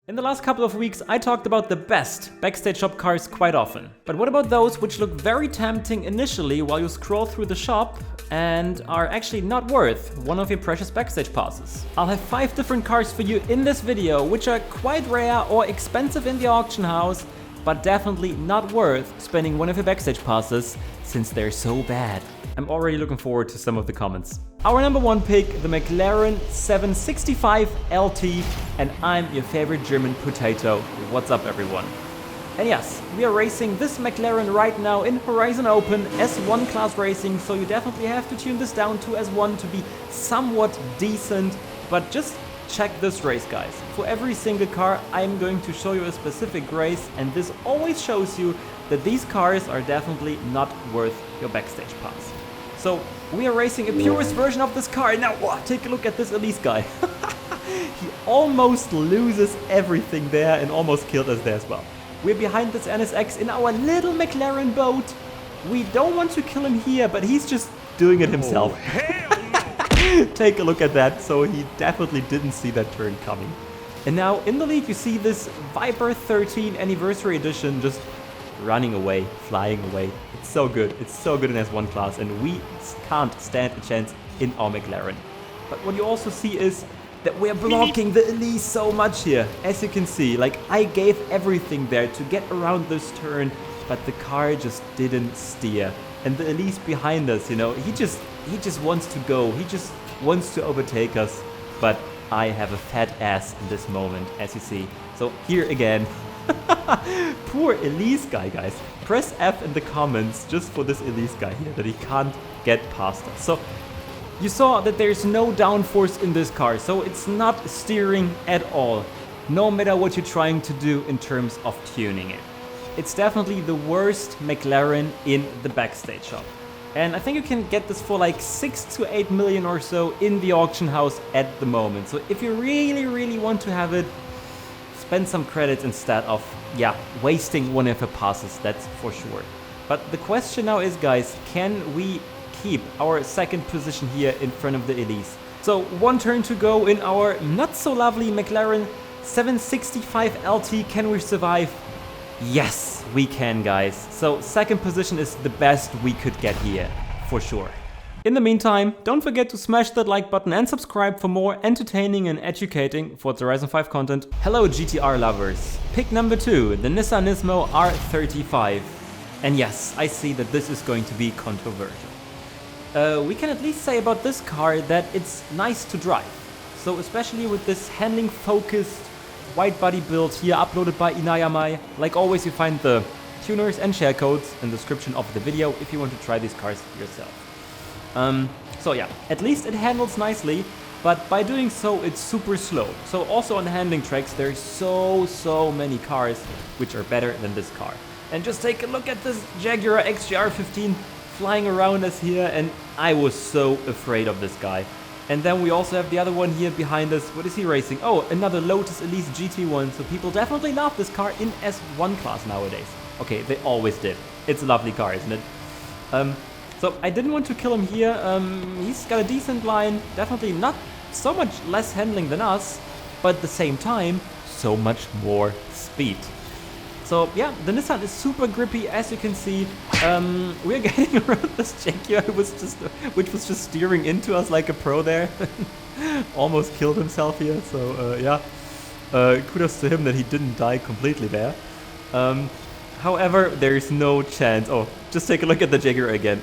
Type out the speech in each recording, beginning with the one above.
In the last couple of weeks, I talked about the best backstage shop cars quite often. But what about those which look very tempting initially while you scroll through the shop and are actually not worth one of your precious backstage passes? I'll have 5 different cars for you in this video, which are quite rare or expensive in the auction house, but definitely not worth spending one of your backstage passes since they're so bad. I'm already looking forward to some of the comments. Our number 1 pick, the McLaren 765 LT, and I'm your favorite German potato. What's up, everyone? And yes, we are racing this McLaren right now in Horizon Open S1 class racing, so you definitely have to tune this down to S1 to be somewhat decent, but just check this race, guys. For every single car, I'm going to show you a specific race, and this always shows you that these cars are definitely not worth your backstage pass. So we are racing a purist version of this car. Now, take a look at this Elise guy. He almost loses everything there and almost killed us there as well. We're behind this NSX in our little McLaren boat. We don't want to kill him here, but he's just doing it himself. Oh, hell no. Take a look at that. So he definitely didn't see that turn coming. And now in the lead, you see this Viper 13 Anniversary Edition just running away, flying away. It's so good. It's so good in S1 class, and we can't stand a chance in our McLaren. But what you also see is that we're blocking the Elise so much here. As you can see, like, I gave everything there to get around this turn, but the car just didn't steer. And the Elise behind us, you know, he just wants to go. He just wants to overtake us. But I have a fat ass in this moment, as you see. So here again. Poor Elise guy, guys. Press F in the comments just for this Elise guy here, that he can't get past us. So you saw that there's no downforce in this car, so it's not steering at all, no matter what you're trying to do in terms of tuning it. It's definitely the worst McLaren in the backstage shop. And I think you can get this for like 6 to 8 million or so in the auction house at the moment. So if you really want to have it, spend some credits instead of, wasting one of your passes, that's for sure. But the question now is, guys, can we keep our second position here in front of the Elise? So 1 turn to go in our not so lovely McLaren 765 LT. Can we survive? Yes, we can, guys. So second position is the best we could get here, for sure. In the meantime, don't forget to smash that like button and subscribe for more entertaining and educating Forza Horizon 5 content. Hello GTR lovers. Pick number 2, the Nissan Nismo R35. And yes, I see that this is going to be controversial. We can at least say about this car that it's nice to drive. So especially with this handling focused white body build here uploaded by Inayamei. Like always, you find the tuners and share codes in the description of the video if you want to try these cars yourself. So yeah, at least it handles nicely, but by doing so, it's super slow. So also on the handling tracks, there's so many cars which are better than this car. And just take a look at this Jaguar XJR15 flying around us here, and I was so afraid of this guy. And then we also have the other one here behind us. What is he racing? Oh, another Lotus Elise GT1. So people definitely love this car in S1 class nowadays. Okay, they always did. It's a lovely car, isn't it? So I didn't want to kill him here. He's got a decent line, definitely not so much less handling than us, but at the same time, so much more speed. So yeah, the Nissan is super grippy, as you can see. We're getting around this Jaguar, which was just steering into us like a pro there. Almost killed himself here, so kudos to him that he didn't die completely there. However, there is no chance. Oh, just take a look at the Jaguar again.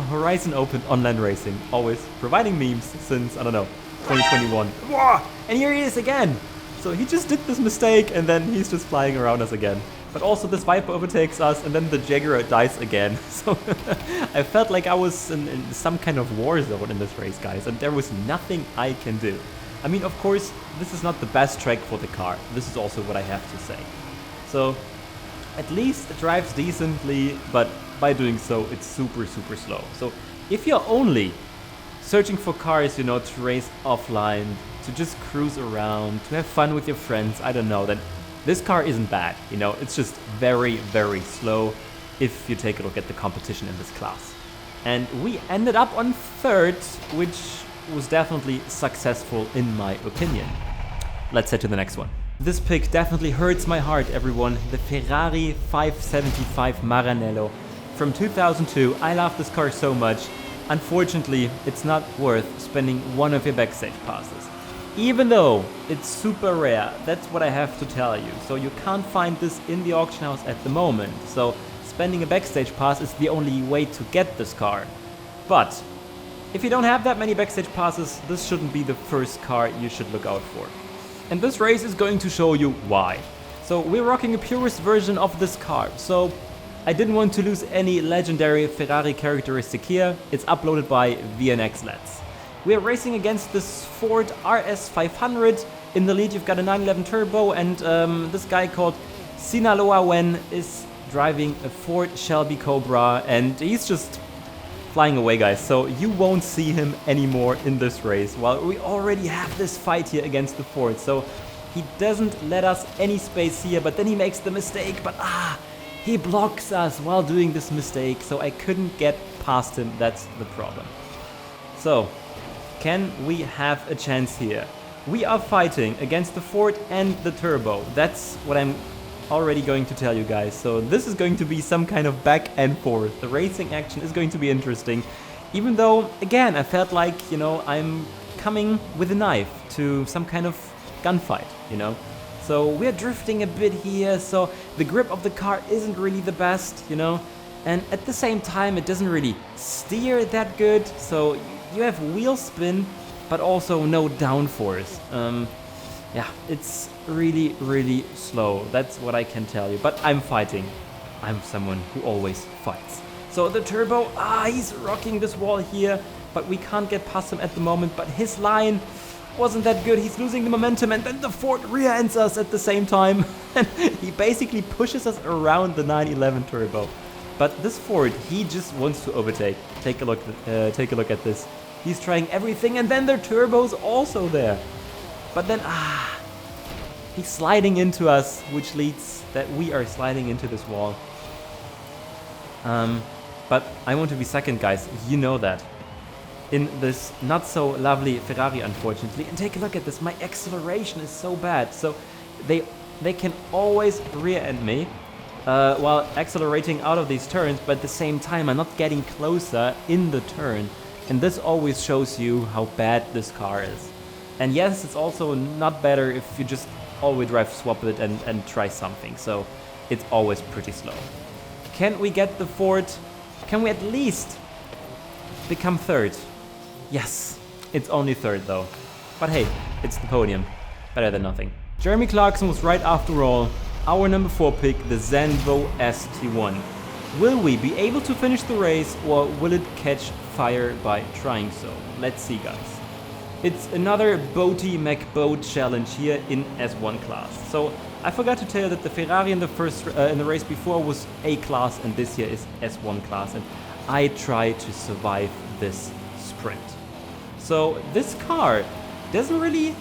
Horizon Open online racing, always providing memes since, I don't know, 2021. And here he is again. So he just did this mistake and then he's just flying around us again. But also this Viper overtakes us and then the Jaguar dies again. So I felt like I was in some kind of war zone in this race, guys, and there was nothing I can do. I mean, of course, this is not the best track for the car. This is also what I have to say. So at least it drives decently, but by doing so, it's super slow. So if you're only searching for cars, you know, to race offline, to just cruise around, to have fun with your friends, I don't know, then this car isn't bad. You know, it's just very slow if you take a look at the competition in this class. And we ended up on 3rd, which was definitely successful in my opinion. let's head to the next one. This pick definitely hurts my heart, everyone. The Ferrari 575 Maranello from 2002. I love this car so much. Unfortunately, it's not worth spending one of your backstage passes. Even though it's super rare, that's what I have to tell you. So you can't find this in the auction house at the moment. So spending a backstage pass is the only way to get this car. But if you don't have that many backstage passes, this shouldn't be the first car you should look out for. And this race is going to show you why. So we're rocking a purist version of this car. So I didn't want to lose any legendary Ferrari characteristic here. It's uploaded by VNX Letz. We're racing against this Ford RS500. In the lead you've got a 911 Turbo, and this guy called Sinaloa Wen is driving a Ford Shelby Cobra, and he's just flying away, guys. So you won't see him anymore in this race. Well, we already have this fight here against the Ford, so he doesn't let us any space here, but then he makes the mistake, but he blocks us while doing this mistake, so I couldn't get past him. That's the problem. So, can we have a chance here? We are fighting against the Ford and the Turbo. That's what I'm already going to tell you guys. So this is going to be some kind of back and forth. The racing action is going to be interesting. Even though, again, I felt like, you know, I'm coming with a knife to some kind of gunfight, you know. So we're drifting a bit here, so the grip of the car isn't really the best, you know. And at the same time, it doesn't really steer that good. So you have wheel spin, but also no downforce. Yeah, it's really, really slow. That's what I can tell you. But I'm fighting. I'm someone who always fights. So the Turbo, he's rocking this wall here, but we can't get past him at the moment. But his line wasn't that good. He's losing the momentum, and then the Ford rear ends us at the same time. And he basically pushes us around the 911 Turbo. But this Ford, he just wants to overtake. Take a look at this. He's trying everything, and then their Turbo's also there. But then, he's sliding into us, which leads that we are sliding into this wall. But I want to be second, guys. You know that. In this not so lovely Ferrari, unfortunately. And take a look at this. My acceleration is so bad. So they can always rear end me while accelerating out of these turns. But at the same time, I'm not getting closer in the turn. And this always shows you how bad this car is. And yes, it's also not better if you just all-wheel drive swap it and try something. So it's always pretty slow. Can we get the Ford? Can we at least become third? Yes, it's only third though. But hey, it's the podium. Better than nothing. Jeremy Clarkson was right after all. Our number 4 pick, the Zenvo ST1. Will we be able to finish the race, or will it catch fire by trying so? Let's see, guys. It's another Boaty McBoat challenge here in S1 class. So I forgot to tell you that the Ferrari in the race before was A class, and this here is S1 class, and I try to survive this sprint. So this car doesn't really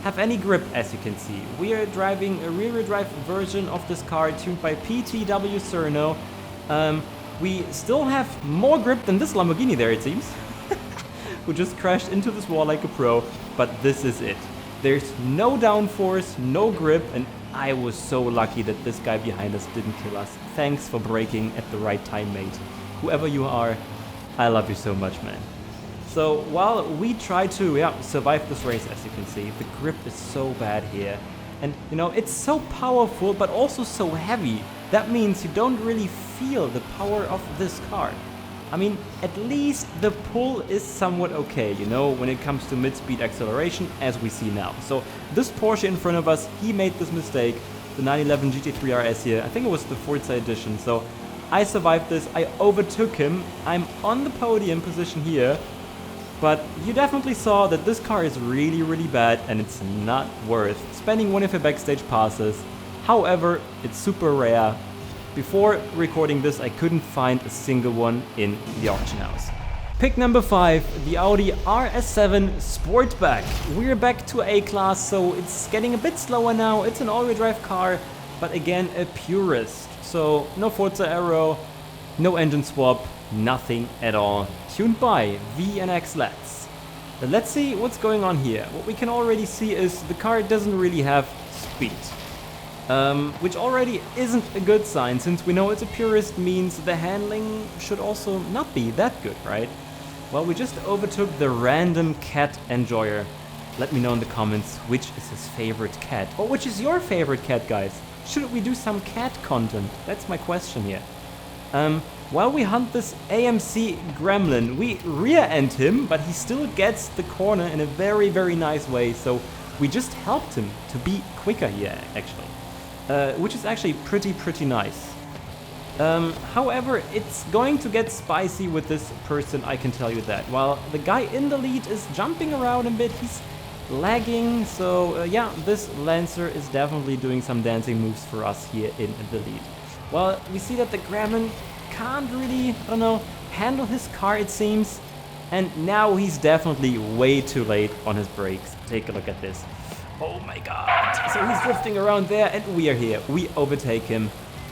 have any grip, as you can see. We are driving a rear-wheel drive version of this car tuned by PTW Cirno. We still have more grip than this Lamborghini there, it seems. Who just crashed into this wall like a pro, but this is it. There's no downforce, no grip, and I was so lucky that this guy behind us didn't kill us. Thanks for braking at the right time, mate. Whoever you are, I love you so much, man. So while we try to survive this race, as you can see, the grip is so bad here. And you know, it's so powerful, but also so heavy. That means you don't really feel the power of this car. I mean, at least the pull is somewhat okay, you know, when it comes to mid-speed acceleration, as we see now. So this Porsche in front of us, he made this mistake, the 911 GT3 RS here. I think it was the Forza edition. So I survived this, I overtook him, I'm on the podium position here. But you definitely saw that this car is really, really bad, and it's not worth spending one of your backstage passes. However, it's super rare. Before recording this, I couldn't find a single one in the auction house. Pick number 5, the Audi RS7 Sportback. We're back to A class, so it's getting a bit slower now. It's an all-wheel drive car, but again, a purist. So no Forza Aero, no engine swap, nothing at all. Tuned by VNX Letz. Let's see what's going on here. What we can already see is the car doesn't really have speed. Which already isn't a good sign, since we know it's a purist means the handling should also not be that good, right? Well, we just overtook the random cat enjoyer. Let me know in the comments which is his favorite cat. Or which is your favorite cat, guys? Should we do some cat content? That's my question here. While we hunt this AMC gremlin, we rear-end him, but he still gets the corner in a very, very nice way. So we just helped him to be quicker here, actually. Which is actually pretty nice. However, it's going to get spicy with this person, I can tell you that. While the guy in the lead is jumping around a bit, he's lagging. So yeah, this Lancer is definitely doing some dancing moves for us here in the lead. Well, we see that the gremlin can't really, I don't know, handle his car, it seems. And now he's definitely way too late on his brakes. Take a look at this. Oh my god. So he's drifting around there and we are here. We overtake him.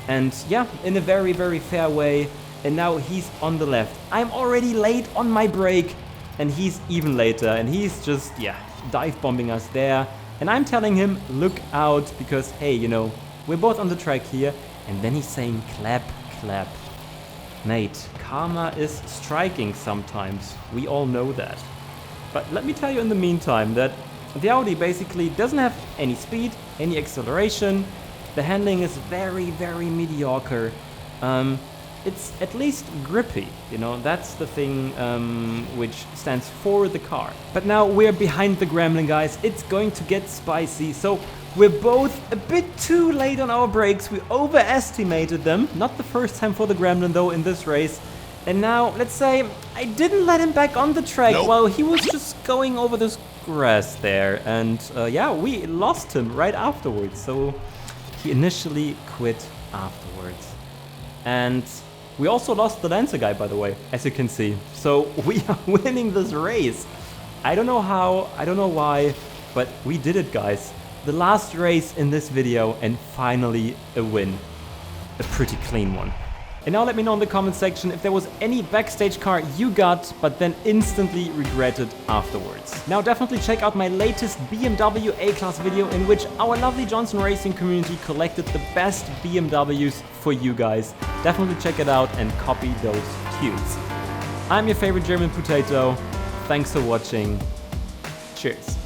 And yeah, in a very, very fair way. And now he's on the left. I'm already late on my brake. And he's even later. And he's just, yeah, dive bombing us there. And I'm telling him, look out. Because, hey, you know, we're both on the track here. And then he's saying, clap, clap. Mate, karma is striking sometimes. We all know that. But let me tell you in the meantime that the Audi basically doesn't have any speed, any acceleration. The handling is very, very mediocre. It's at least grippy, you know, that's the thing which stands for the car. But now we're behind the gremlin, guys. It's going to get spicy. So we're both a bit too late on our brakes. We overestimated them. Not the first time for the gremlin though in this race. And now, let's say, I didn't let him back on the track while he was just going over this grass there. And yeah, we lost him right afterwards. So he initially quit afterwards. And we also lost the Lancer guy, by the way, as you can see. So we are winning this race. I don't know how, I don't know why, but we did it, guys. The last race in this video and finally a win. A pretty clean one. And now let me know in the comment section if there was any backstage car you got, but then instantly regretted afterwards. Now definitely check out my latest BMW A-Class video in which our lovely Johnson Racing community collected the best BMWs for you guys. Definitely check it out and copy those tunes. I'm your favorite German potato. Thanks for watching. Cheers.